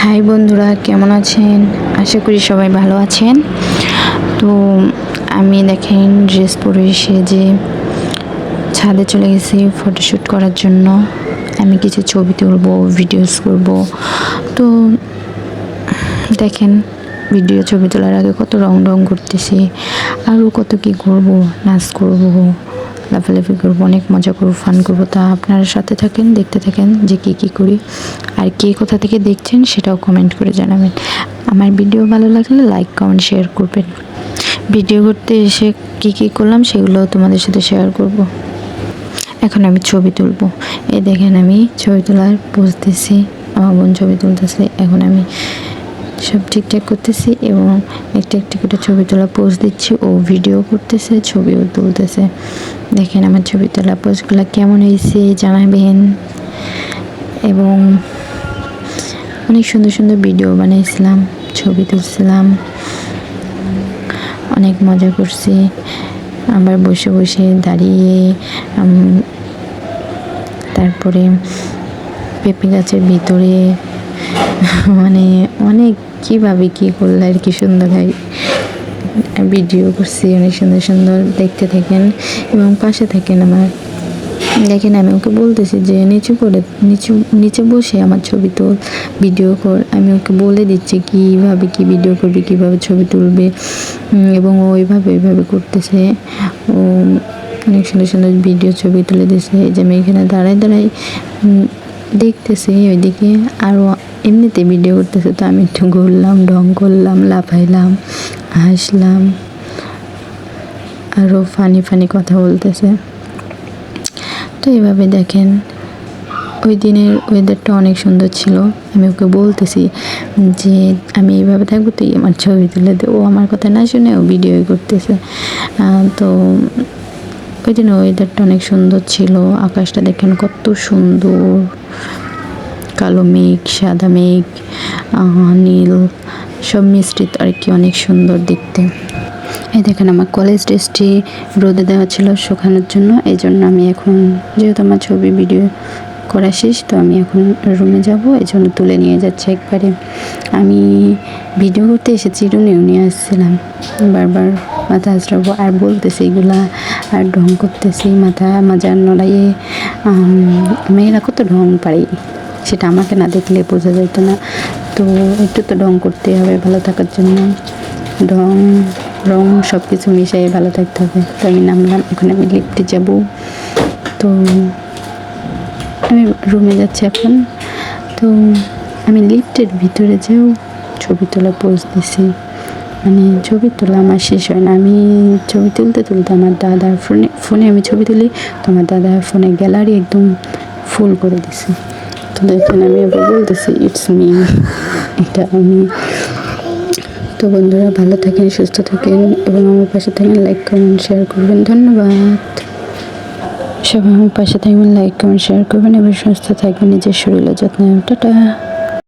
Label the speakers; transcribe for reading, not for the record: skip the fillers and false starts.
Speaker 1: High বন্ধুরা, কেমন আছেন? আশা করি সবাই ভালো আছেন। তো আমি দেখেন ড্রেস পরে সেজে ছাদে চলে গেছি ফটোশ্যুট করার জন্য। আমি কিছু ছবি তুলব, ভিডিওস করব। তো দেখেন ভিডিও ছবি তোলার আগে কত রং করতেছি, আরও কত কি করব, নাচ করব, লাফালাফি করবো, অনেক মজা করবো, ফান করবো। তা আপনারা সাথে থাকেন, দেখতে থাকেন যে কী করি। আর কে কোথা থেকে দেখছেন সেটাও কমেন্ট করে জানাবেন। আমার ভিডিও ভালো লাগলে লাইক কমেন্ট শেয়ার করবেন। ভিডিও করতে এসে কী করলাম সেগুলো তোমাদের সাথে শেয়ার করব। এখন আমি ছবি তুলবো। এই দেখেন আমি ছবি তোলার বসতেছি, আমার বোন ছবি তুলতেছে। এখন আমি সব ঠিকঠাক করতেছি এবং একটা করে ছবি তোলা পোজ দিচ্ছি। ও ভিডিও করতেছে, ছবিও তুলতেছে। দেখেন আমার ছবি তোলা পোজগুলো কেমন হয়েছে জানাবেন। এবং অনেক সুন্দর ভিডিও বানিয়েছিলাম, ছবি তুলছিলাম, অনেক মজা করছি। আবার বসে দাঁড়িয়ে তারপরে পেঁপে গাছের ভিতরে মানে অনেক কীভাবে কী করলে আর কি সুন্দর হয় ভিডিও করছি। অনেক সুন্দর দেখতে থাকেন এবং পাশে থাকেন আমার। দেখেন আমি ওকে বলতেছি যে নিচে বসে আমার ছবি তোল, ভিডিও কর। আমি ওকে বলে দিচ্ছি কীভাবে কি ভিডিও করবে, কীভাবে ছবি তুলবে, এবং ও ওইভাবে করতেছে। ও অনেক সুন্দর ভিডিও ছবি তুলে দিয়েছে। এই যে আমি এখানে দাঁড়াই দেখতেছি ওইদিকে, আরও এমনিতে ভিডিও করতেছে। তো আমি একটু ঘুরলাম, ঢং করলাম, লাফাইলাম, হাসলাম, আরও ফানি কথা বলতেছে। তো এইভাবে দেখেন ওই দিনের ওয়েদারটা অনেক সুন্দর ছিল। আমি ওকে বলতেছি যে আমি এইভাবে থাকবো, তুই আমার ছবি তুলে দে। ও আমার কথা না শুনে ও ভিডিও করতেছে। তো ওই দিনের ওয়েদারটা অনেক সুন্দর ছিল। আকাশটা দেখেন কত সুন্দর, কালো মেঘ, সাদা মেঘ, নীল, সব মিশ্রিত আর কি, অনেক সুন্দর দেখতে। এই দেখেন আমার কলেজ ড্রেসটি রোদে দেওয়া ছিল শুকানোর জন্য। এই জন্য আমি এখন, যেহেতু আমার ছবি ভিডিও করা শেষ, তো আমি এখন রুমে যাব, এই জন্য তুলে নিয়ে যাচ্ছি একবারে। আমি ভিডিও করতে এসে চিরুনিও নিয়ে আসছিলাম, বারবার মাথা আঁচড়াবো আর বলতেছি এগুলা, আর ঢং করতেছি, মাথা মাজার নড়াইয়ে। মেয়েরা কত ঢং পারি সেটা আমাকে না দেখলে বোঝা যেত না। তো একটু তো ঢং করতে হবে ভালো থাকার জন্য। রং সব কিছু মিশিয়ে ভালো থাকতে হবে। তো আমি নামলাম, এখন আমি লিফটে যাব। তো আমি রুমে যাচ্ছি এখন। তো আমি লিফটের ভিতরে যেও ছবি তোলা পোজ দিছি। মানে ছবি তোলা আমার শেষ হয় না। আমি ছবি তুলতে আমার দাদার ফোনে আমি ছবি তুলি, তো আমার দাদার ফোনে গ্যালারি একদম ফুল করে দিছি। তো দেখেন আমি এবার বলতেছি ইটস মি, এটা আমি। তো বন্ধুরা ভালো থাকেন, সুস্থ থাকেন এবং আমার পাশে থাকেন। লাইক কমেন্ট শেয়ার করবেন। ধন্যবাদ। সবাই আমার পাশে থাকবেন, লাইক কমেন্ট শেয়ার করবেন এবং সুস্থ থাকবেন, নিজের শরীরের যত্ন। টাটা।